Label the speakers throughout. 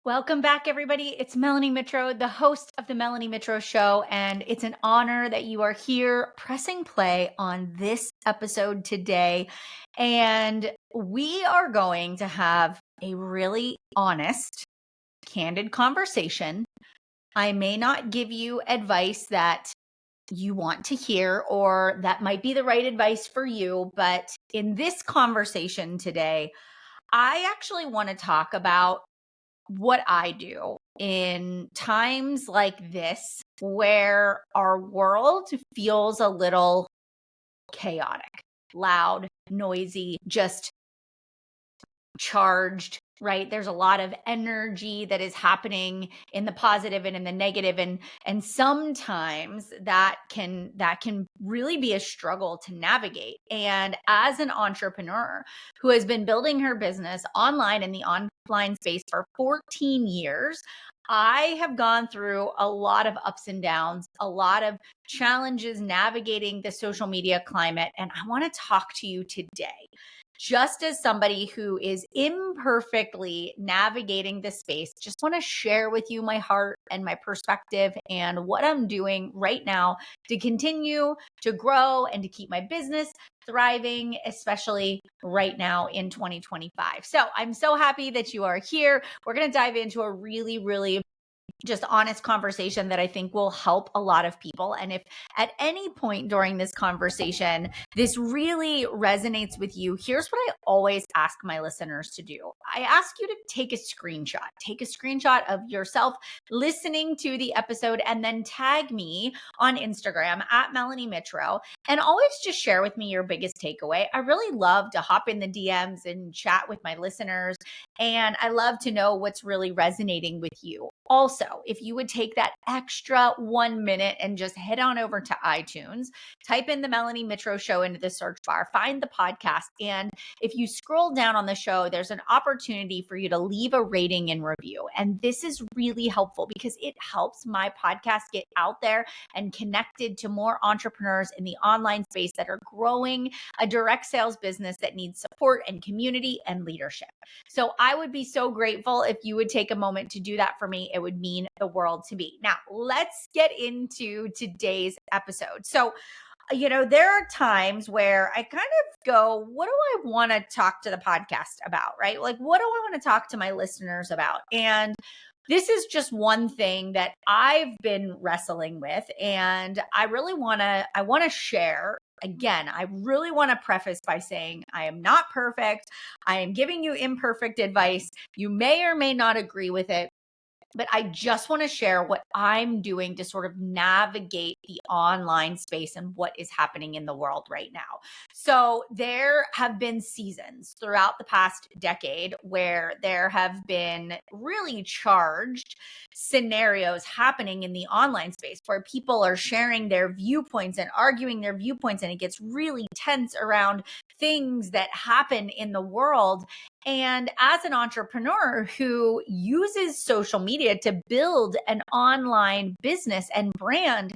Speaker 1: Welcome back, everybody. It's Melanie Mitro, the host of the Melanie Mitro Show, and it's an honor that you are here pressing play on this episode today. And we are going to have a really honest, candid conversation. I may not give you advice that you want to hear or that might be the right advice for you, but in this conversation today, I actually want to talk about what I do in times like this where our world feels a little chaotic, loud, noisy, just charged, right? There's a lot of energy that is happening in the positive and in the negative, and sometimes that can really be a struggle to navigate. And as an entrepreneur who has been building her business online in the online space for 14 years, I have gone through a lot of ups and downs, a lot of challenges navigating the social media climate, and I want to talk to you today just as somebody who is imperfectly navigating this space. Just want to share with you my heart and my perspective and what I'm doing right now to continue to grow and to keep my business thriving, especially right now in 2025. So I'm so happy that you are here. We're going to dive into a really just honest conversation that I think will help a lot of people. And if at any point during this conversation, this really resonates with you, here's what I always ask my listeners to do. I ask you to take a screenshot. Take a screenshot of yourself listening to the episode and then tag me on Instagram at Melanie Mitro, and always just share with me your biggest takeaway. I really love to hop in the DMs and chat with my listeners, and I love to know what's really resonating with you. Also, if you would take that extra 1 minute and just head on over to iTunes, type in the Melanie Mitro Show into the search bar, find the podcast. And if you scroll down on the show, there's an opportunity for you to leave a rating and review. And this is really helpful because it helps my podcast get out there and connected to more entrepreneurs in the online space that are growing a direct sales business that needs support and community and leadership. So I would be so grateful if you would take a moment to do that for me. It would mean the world to me. Now, let's get into today's episode. So, there are times where I kind of go, what do I want to talk to the podcast about, right? Like, what do I want to talk to my listeners about? And this is just one thing that I've been wrestling with, and I want to share. Again, I really want to preface by saying I am not perfect. I am giving you imperfect advice. You may or may not agree with it, but I just want to share what I'm doing to sort of navigate the online space and what is happening in the world right now. So there have been seasons throughout the past decade where there have been really charged scenarios happening in the online space where people are sharing their viewpoints and arguing their viewpoints, and it gets really tense around things that happen in the world. And as an entrepreneur who uses social media to build an online business and brand,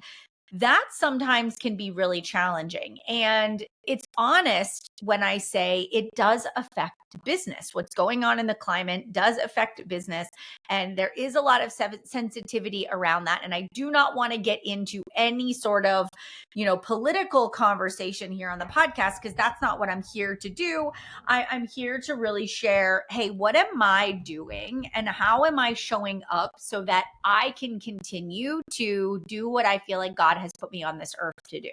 Speaker 1: that sometimes can be really challenging. And it's honest when I say it does affect business. What's going on in the climate does affect business. And there is a lot of sensitivity around that. And I do not want to get into any sort of, political conversation here on the podcast, because that's not what I'm here to do. I'm here to really share, hey, what am I doing and how am I showing up so that I can continue to do what I feel like God has put me on this earth to do.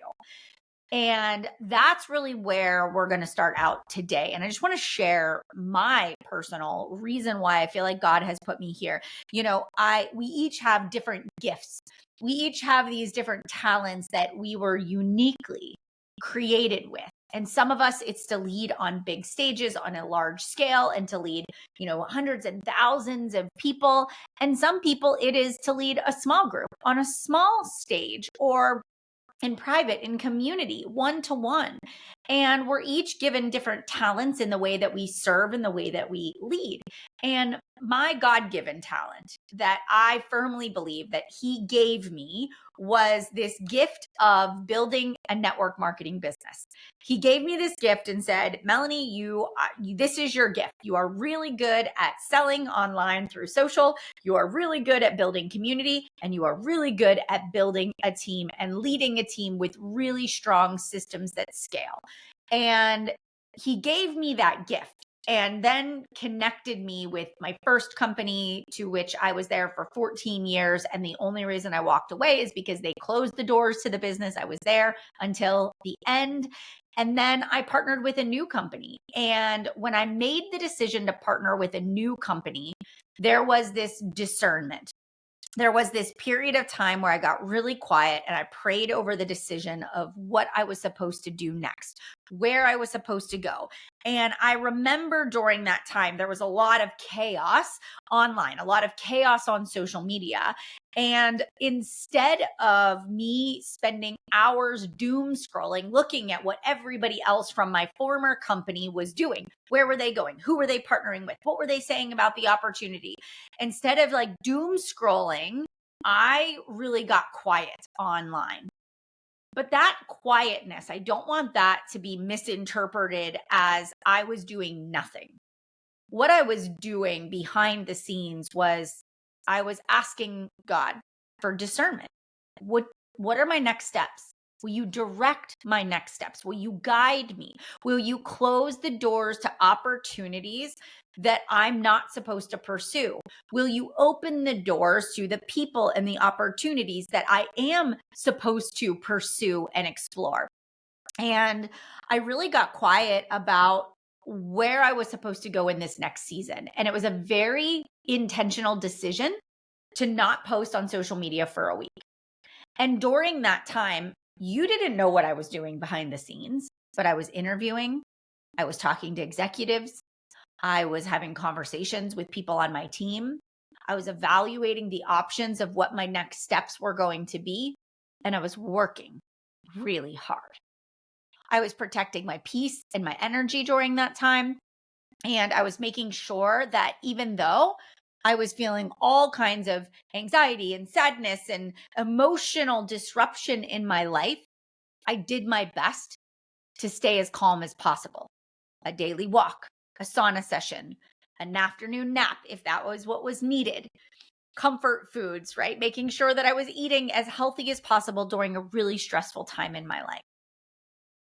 Speaker 1: And that's really where we're going to start out today. And I just want to share my personal reason why I feel like God has put me here. We each have different gifts. We each have these different talents that we were uniquely created with. And some of us, it's to lead on big stages on a large scale and to lead, hundreds and thousands of people. And some people, it is to lead a small group on a small stage or in private, in community, one-to-one. And we're each given different talents in the way that we serve and the way that we lead. And my God-given talent that I firmly believe that he gave me was this gift of building a network marketing business. He gave me this gift and said, Melanie, this is your gift. You are really good at selling online through social. You are really good at building community, and you are really good at building a team and leading a team with really strong systems that scale. And he gave me that gift and then connected me with my first company, to which I was there for 14 years. And the only reason I walked away is because they closed the doors to the business. I was there until the end. And then I partnered with a new company. And when I made the decision to partner with a new company, there was this discernment. There was this period of time where I got really quiet and I prayed over the decision of what I was supposed to do next, where I was supposed to go. And I remember during that time, there was a lot of chaos online, a lot of chaos on social media. And instead of me spending hours doom scrolling, looking at what everybody else from my former company was doing, where were they going? Who were they partnering with? What were they saying about the opportunity? Instead of like doom scrolling, I really got quiet online. But that quietness, I don't want that to be misinterpreted as I was doing nothing. What I was doing behind the scenes was I was asking God for discernment. What are my next steps? Will you direct my next steps? Will you guide me? Will you close the doors to opportunities that I'm not supposed to pursue? Will you open the doors to the people and the opportunities that I am supposed to pursue and explore? And I really got quiet about where I was supposed to go in this next season. And it was a very intentional decision to not post on social media for a week. And during that time, you didn't know what I was doing behind the scenes, but I was interviewing, I was talking to executives, I was having conversations with people on my team, I was evaluating the options of what my next steps were going to be, and I was working really hard. I was protecting my peace and my energy during that time. And I was making sure that even though I was feeling all kinds of anxiety and sadness and emotional disruption in my life, I did my best to stay as calm as possible. A daily walk, a sauna session, an afternoon nap, if that was what was needed, comfort foods, right? Making sure that I was eating as healthy as possible during a really stressful time in my life.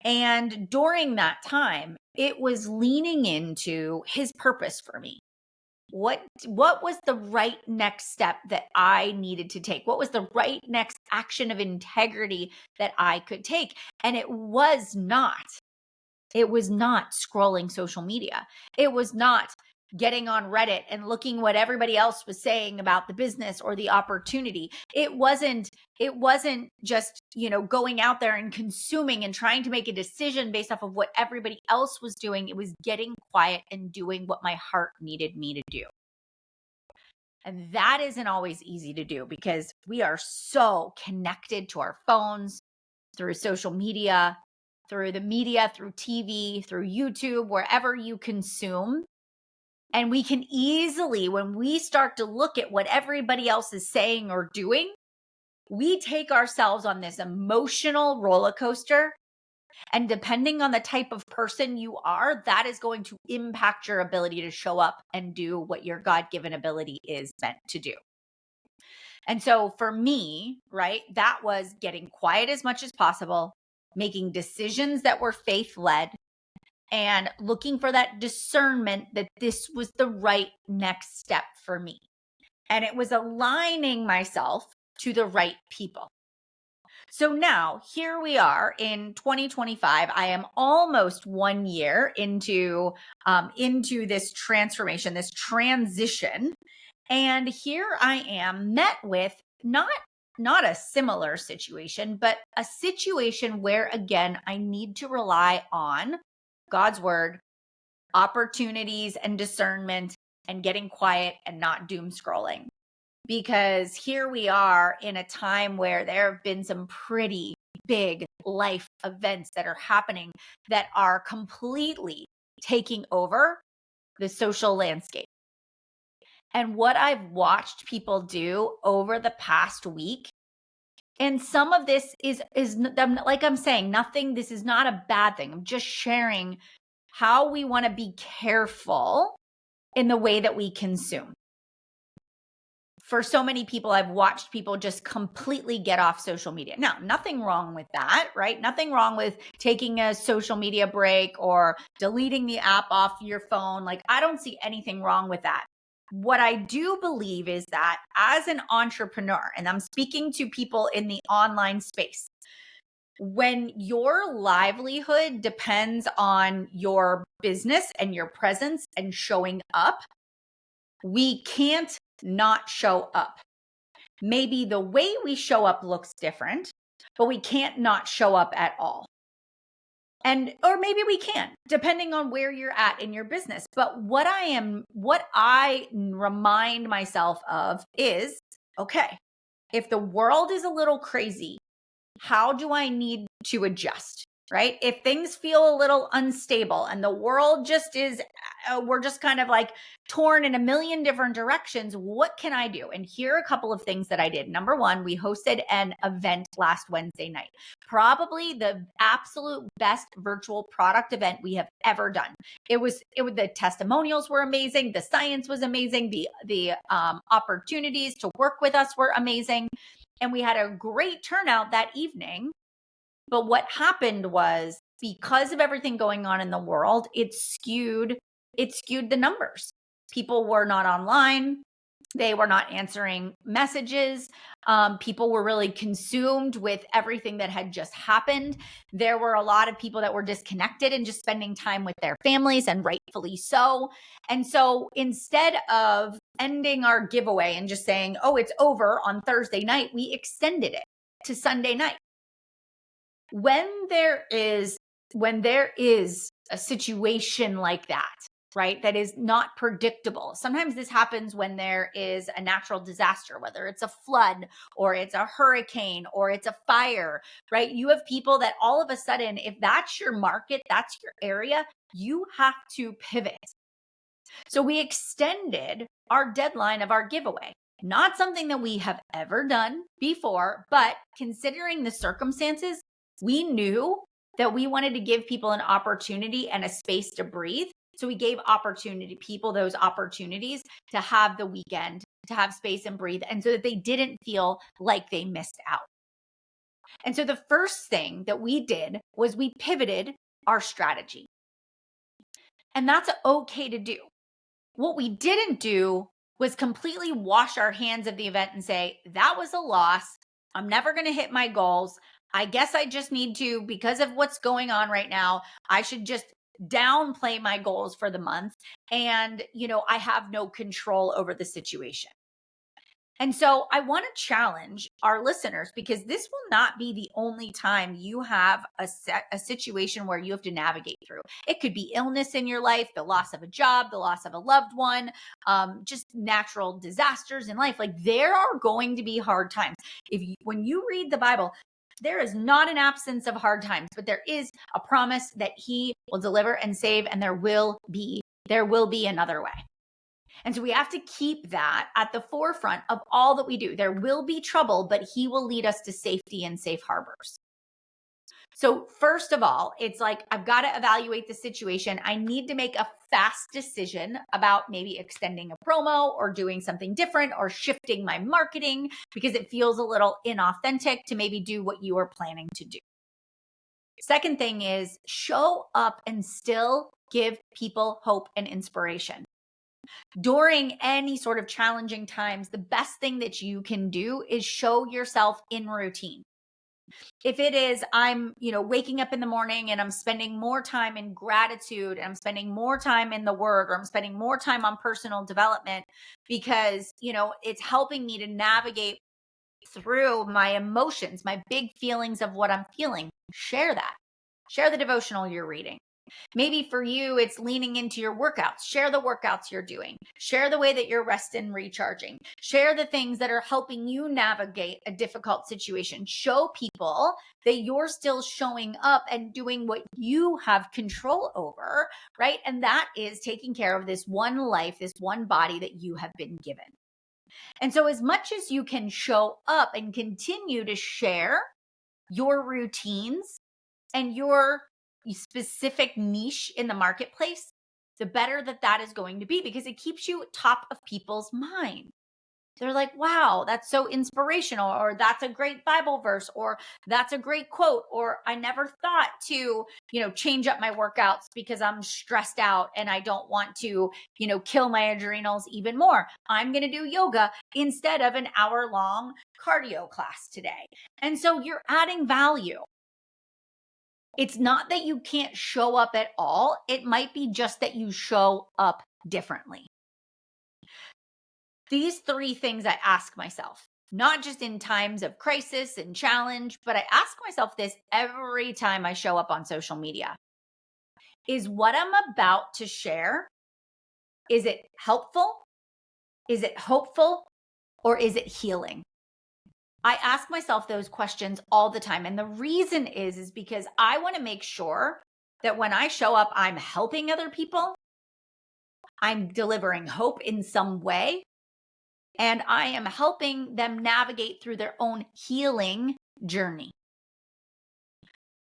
Speaker 1: And during that time, it was leaning into his purpose for me. What was the right next step that I needed to take? What was the right next action of integrity that I could take? And it was not scrolling social media. It was not getting on Reddit and looking what everybody else was saying about the business or the opportunity. It wasn't just, going out there and consuming and trying to make a decision based off of what everybody else was doing. It was getting quiet and doing what my heart needed me to do. And that isn't always easy to do because we are so connected to our phones, through social media, through the media, through TV, through YouTube, wherever you consume. And we can easily, when we start to look at what everybody else is saying or doing, we take ourselves on this emotional roller coaster. And depending on the type of person you are, that is going to impact your ability to show up and do what your God-given ability is meant to do. And so for me, right, that was getting quiet as much as possible, making decisions that were faith-led, and looking for that discernment that this was the right next step for me. And it was aligning myself to the right people. So now here we are in 2025. I am almost 1 year into this transformation, this transition. And here I am met with not a similar situation, but a situation where, again, I need to rely on God's word, opportunities and discernment, and getting quiet and not doom scrolling. Because here we are in a time where there have been some pretty big life events that are happening that are completely taking over the social landscape. And what I've watched people do over the past week, and some of this is like I'm saying, nothing, this is not a bad thing. I'm just sharing how we want to be careful in the way that we consume. For so many people, I've watched people just completely get off social media. Now, nothing wrong with that, right? Nothing wrong with taking a social media break or deleting the app off your phone. Like, I don't see anything wrong with that. What I do believe is that as an entrepreneur, and I'm speaking to people in the online space, when your livelihood depends on your business and your presence and showing up, we can't not show up. Maybe the way we show up looks different, but we can't not show up at all. Or maybe we can, depending on where you're at in your business. But what I remind myself of is, okay, if the world is a little crazy, how do I need to adjust? Right? If things feel a little unstable and the world just is, we're just kind of like torn in a million different directions, what can I do? And here are a couple of things that I did. Number one, we hosted an event last Wednesday night, probably the absolute best virtual product event we have ever done. The testimonials were amazing. The science was amazing. The opportunities to work with us were amazing. And we had a great turnout that evening. But what happened was, because of everything going on in the world, it skewed the numbers. People were not online. They were not answering messages. People were really consumed with everything that had just happened. There were a lot of people that were disconnected and just spending time with their families, and rightfully so. And so instead of ending our giveaway and just saying, oh, it's over on Thursday night, we extended it to Sunday night. When there is a situation like that, right, that is not predictable. Sometimes this happens when there is a natural disaster, whether it's a flood or it's a hurricane or it's a fire, right? You have people that all of a sudden, if that's your market, that's your area, you have to pivot. So we extended our deadline of our giveaway. Not something that we have ever done before, but considering the circumstances, we knew that we wanted to give people an opportunity and a space to breathe. So we gave people those opportunities to have the weekend, to have space and breathe, and so that they didn't feel like they missed out. And so the first thing that we did was we pivoted our strategy. And that's okay to do. What we didn't do was completely wash our hands of the event and say, that was a loss. I'm never going to hit my goals. I guess I just need to, because of what's going on right now, I should just downplay my goals for the month. And, I have no control over the situation. And so I want to challenge our listeners, because this will not be the only time you have a situation where you have to navigate through. It could be illness in your life, the loss of a job, the loss of a loved one, just natural disasters in life. Like, there are going to be hard times. When you read the Bible, there is not an absence of hard times, but there is a promise that He will deliver and save, and there will be another way. And so we have to keep that at the forefront of all that we do. There will be trouble, but He will lead us to safety and safe harbors. So first of all, it's like, I've got to evaluate the situation. I need to make a fast decision about maybe extending a promo or doing something different or shifting my marketing, because it feels a little inauthentic to maybe do what you are planning to do. Second thing is, show up and still give people hope and inspiration. During any sort of challenging times, the best thing that you can do is show yourself in routine. If it is, I'm, waking up in the morning and I'm spending more time in gratitude, and I'm spending more time in the Word, or I'm spending more time on personal development because, it's helping me to navigate through my emotions, my big feelings of what I'm feeling. Share that. Share the devotional you're reading. Maybe for you, it's leaning into your workouts. Share the workouts you're doing. Share the way that you're resting and recharging. Share the things that are helping you navigate a difficult situation. Show people that you're still showing up and doing what you have control over, right? And that is taking care of this one life, this one body that you have been given. And so, as much as you can show up and continue to share your routines and your specific niche in the marketplace, the better that that is going to be, because it keeps you top of people's mind. They're like, wow, that's so inspirational, or that's a great Bible verse, or that's a great quote, or I never thought to, change up my workouts because I'm stressed out and I don't want to, kill my adrenals even more. I'm going to do yoga instead of an hour-long cardio class today. And so you're adding value. It's not that you can't show up at all. It might be just that you show up differently. These three things I ask myself, not just in times of crisis and challenge, but I ask myself this every time I show up on social media. Is what I'm about to share, is it helpful? Is it hopeful? Or is it healing? I ask myself those questions all the time. And the reason is because I want to make sure that when I show up, I'm helping other people, I'm delivering hope in some way, and I am helping them navigate through their own healing journey.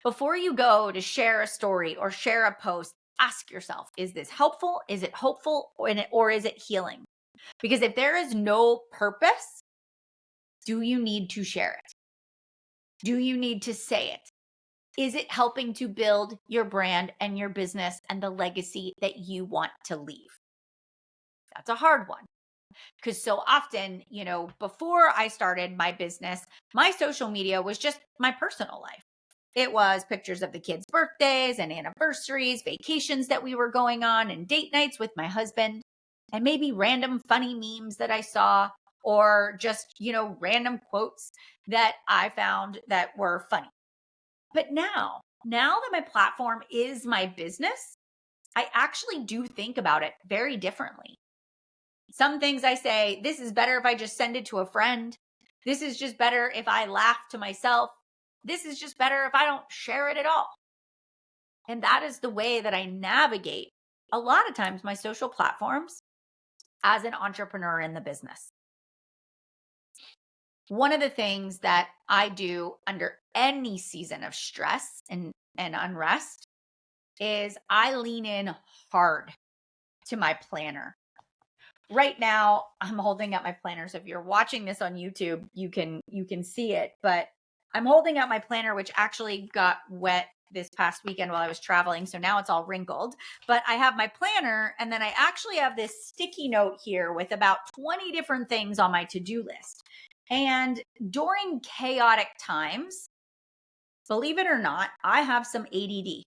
Speaker 1: Before you go to share a story or share a post, ask yourself, is this helpful? Is it hopeful? Or is it healing? Because if there is no purpose, do you need to share it? Do you need to say it? Is it helping to build your brand and your business and the legacy that you want to leave? That's a hard one. Because so often, before I started my business, my social media was just my personal life. It was pictures of the kids' birthdays and anniversaries, vacations that we were going on, and date nights with my husband, and maybe random funny memes that I saw, or just, random quotes that I found that were funny. But now that my platform is my business, I actually do think about it very differently. Some things I say, this is better if I just send it to a friend. This is just better if I laugh to myself. This is just better if I don't share it at all. And that is the way that I navigate a lot of times my social platforms as an entrepreneur in the business. One of the things that I do under any season of stress and unrest is I lean in hard to my planner. Right now, I'm holding up my planner. So if you're watching this on YouTube, you can see it, but I'm holding out my planner, which actually got wet this past weekend while I was traveling. So now it's all wrinkled, but I have my planner, and then I actually have this sticky note here with about 20 different things on my to-do list. And during chaotic times, believe it or not, I have some ADD.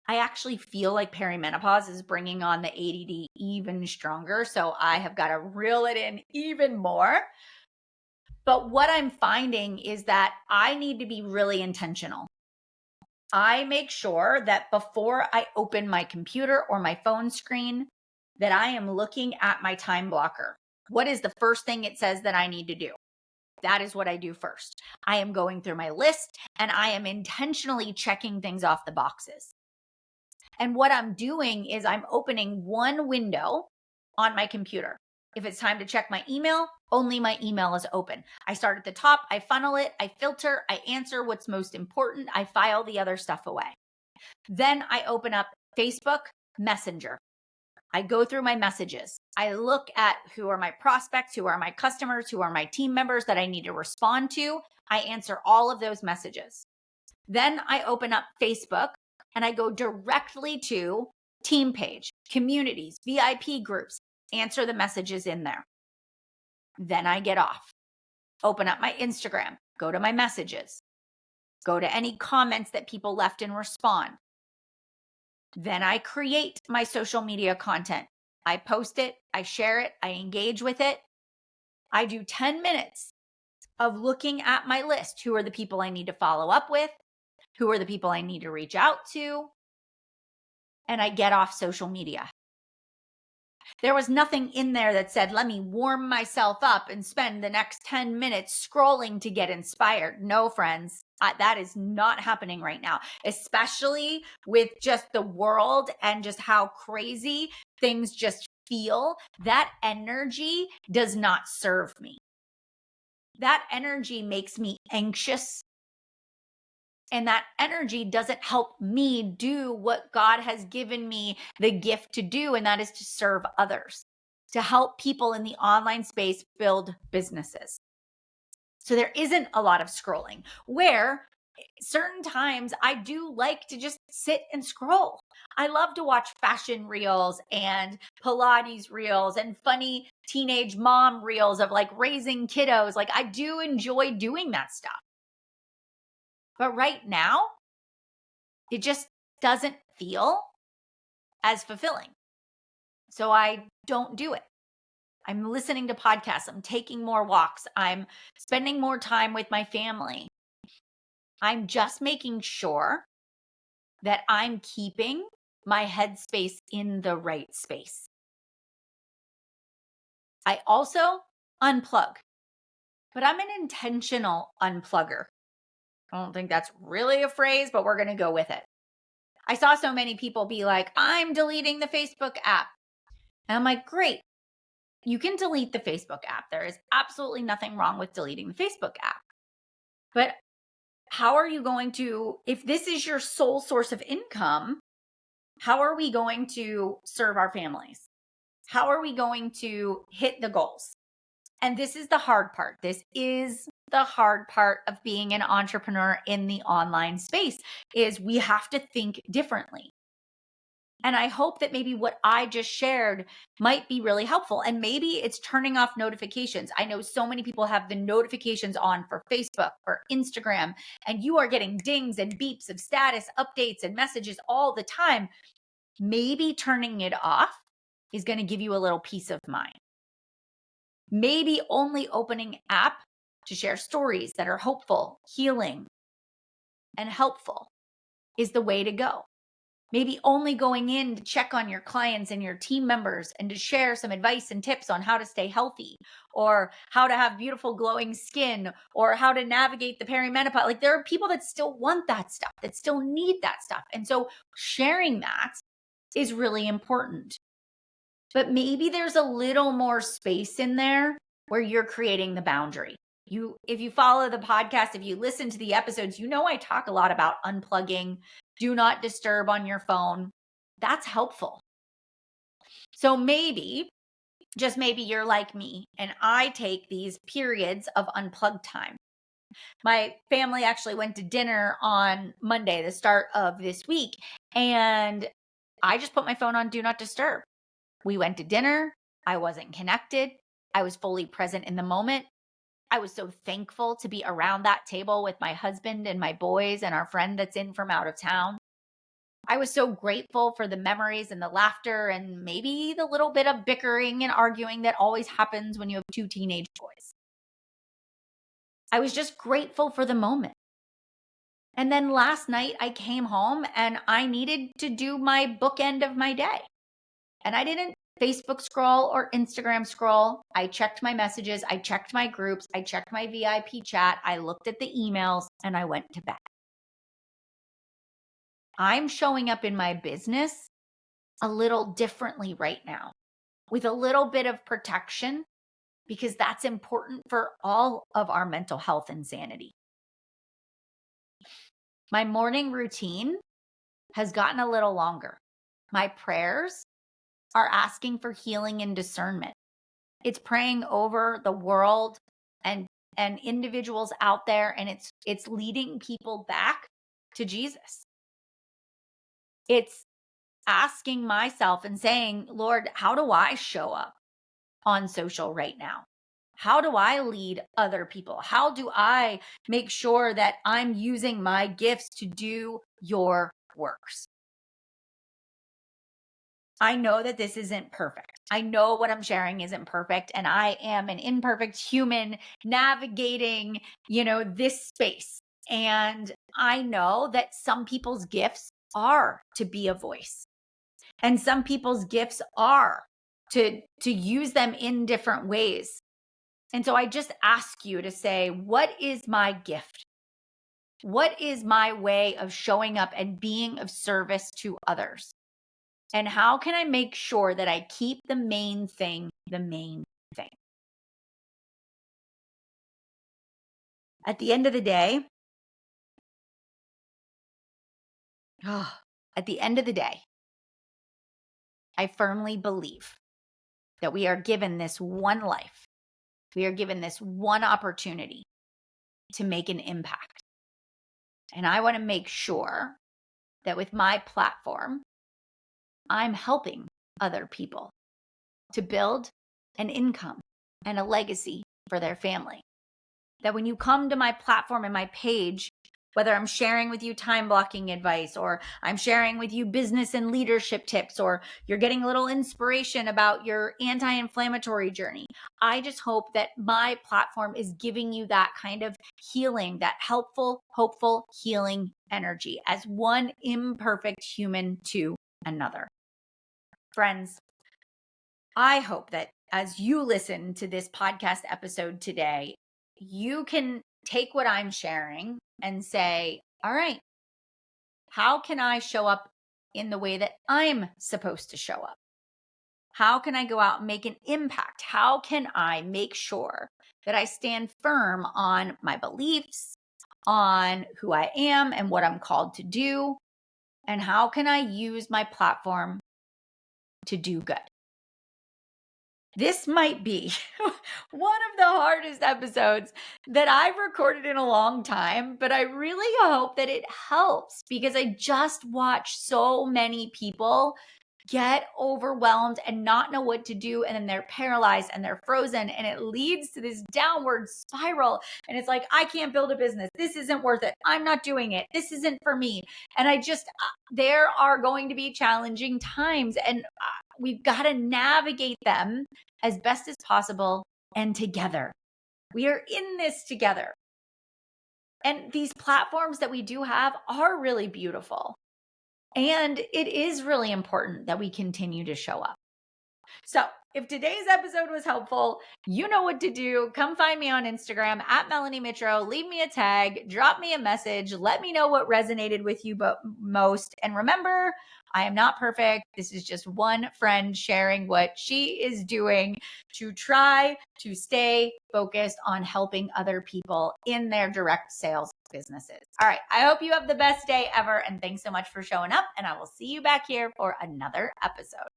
Speaker 1: I actually feel like perimenopause is bringing on the ADD even stronger. So I have got to reel it in even more. But what I'm finding is that I need to be really intentional. I make sure that before I open my computer or my phone screen, that I am looking at my time blocker. What is the first thing it says that I need to do? That is what I do first. I am going through my list and I am intentionally checking things off the boxes. And what I'm doing is I'm opening one window on my computer. If it's time to check my email, only my email is open. I start at the top, I funnel it, I filter, I answer what's most important, I file the other stuff away. Then I open up Facebook Messenger. I go through my messages. I look at who are my prospects, who are my customers, who are my team members that I need to respond to. I answer all of those messages. Then I open up Facebook and I go directly to team page, communities, VIP groups, answer the messages in there. Then I get off, open up my Instagram, go to my messages, go to any comments that people left and respond. Then I create my social media content. I post it, I share it, I engage with it. I do 10 minutes of looking at my list. Who are the people I need to follow up with? Who are the people I need to reach out to? and I get off social media. There was nothing in there that said, let me warm myself up and spend the next 10 minutes scrolling to get inspired. No, friends, that is not happening right now, especially with just the world and just how crazy things just feel. That energy does not serve me. That energy makes me anxious. And that energy doesn't help me do what God has given me the gift to do, and that is to serve others, to help people in the online space build businesses. So there isn't a lot of scrolling, where certain times I do like to just sit and scroll. I love to watch fashion reels and Pilates reels and funny teenage mom reels of like raising kiddos. Like I do enjoy doing that stuff. But right now, it just doesn't feel as fulfilling. So I don't do it. I'm listening to podcasts. I'm taking more walks. I'm spending more time with my family. I'm just making sure that I'm keeping my headspace in the right space. I also unplug, but I'm an intentional unplugger. I don't think that's really a phrase, but we're going to go with it. I saw so many people be like, I'm deleting the Facebook app. And I'm like, great. You can delete the Facebook app. There is absolutely nothing wrong with deleting the Facebook app. But how are you going to, if this is your sole source of income, how are we going to serve our families? How are we going to hit the goals? And this is the hard part. This is the hard part of being an entrepreneur in the online space, is we have to think differently. And I hope that maybe what I just shared might be really helpful. And maybe it's turning off notifications. I know so many people have the notifications on for Facebook or Instagram, and you are getting dings and beeps of status updates and messages all the time. Maybe turning it off is going to give you a little peace of mind. Maybe only opening app to share stories that are hopeful, healing, and helpful is the way to go. Maybe only going in to check on your clients and your team members and to share some advice and tips on how to stay healthy, or how to have beautiful glowing skin, or how to navigate the perimenopause. Like there are people that still want that stuff, that still need that stuff. And so sharing that is really important. But maybe there's a little more space in there where you're creating the boundary. If you follow the podcast, if you listen to the episodes, you know I talk a lot about unplugging, do not disturb on your phone. That's helpful. So maybe, just maybe you're like me and I take these periods of unplugged time. My family actually went to dinner on Monday, the start of this week, and I just put my phone on do not disturb. We went to dinner. I wasn't connected. I was fully present in the moment. I was so thankful to be around that table with my husband and my boys and our friend that's in from out of town. I was so grateful for the memories and the laughter and maybe the little bit of bickering and arguing that always happens when you have two teenage boys. I was just grateful for the moment. And then last night I came home and I needed to do my bookend of my day. And I didn't Facebook scroll or Instagram scroll. I checked my messages. I checked my groups. I checked my VIP chat. I looked at the emails and I went to bed. I'm showing up in my business a little differently right now, with a little bit of protection, because that's important for all of our mental health and sanity. My morning routine has gotten a little longer. My prayers are asking for healing and discernment. It's praying over the world and individuals out there, and it's leading people back to Jesus. It's asking myself and saying, Lord, how do I show up on social right now? How do I lead other people? How do I make sure that I'm using my gifts to do your works? I know that this isn't perfect. I know what I'm sharing isn't perfect, and I am an imperfect human navigating, this space. And I know that some people's gifts are to be a voice. And some people's gifts are to use them in different ways. And so I just ask you to say, what is my gift? What is my way of showing up and being of service to others? And how can I make sure that I keep the main thing the main thing? At the end of the day, I firmly believe that we are given this one life. We are given this one opportunity to make an impact. And I want to make sure that with my platform, I'm helping other people to build an income and a legacy for their family. That when you come to my platform and my page, whether I'm sharing with you time blocking advice, or I'm sharing with you business and leadership tips, or you're getting a little inspiration about your anti-inflammatory journey, I just hope that my platform is giving you that kind of healing, that helpful, hopeful, healing energy as one imperfect human to another. Friends, I hope that as you listen to this podcast episode today, you can take what I'm sharing and say, all right, how can I show up in the way that I'm supposed to show up? How can I go out and make an impact? How can I make sure that I stand firm on my beliefs, on who I am and what I'm called to do? And how can I use my platform to do good? This might be one of the hardest episodes that I've recorded in a long time, but I really hope that it helps because I just watch so many people get overwhelmed and not know what to do. And then they're paralyzed and they're frozen, and it leads to this downward spiral. And it's like, I can't build a business. This isn't worth it. I'm not doing it. This isn't for me. And there are going to be challenging times, and we've got to navigate them as best as possible and together. We are in this together. And these platforms that we do have are really beautiful. And it is really important that we continue to show up. So if today's episode was helpful, you know what to do. Come find me on Instagram at Melanie Mitro. Leave me a tag, drop me a message. Let me know what resonated with you most. And remember, I am not perfect. This is just one friend sharing what she is doing to try to stay focused on helping other people in their direct sales businesses. All right. I hope you have the best day ever. And thanks so much for showing up. And I will see you back here for another episode.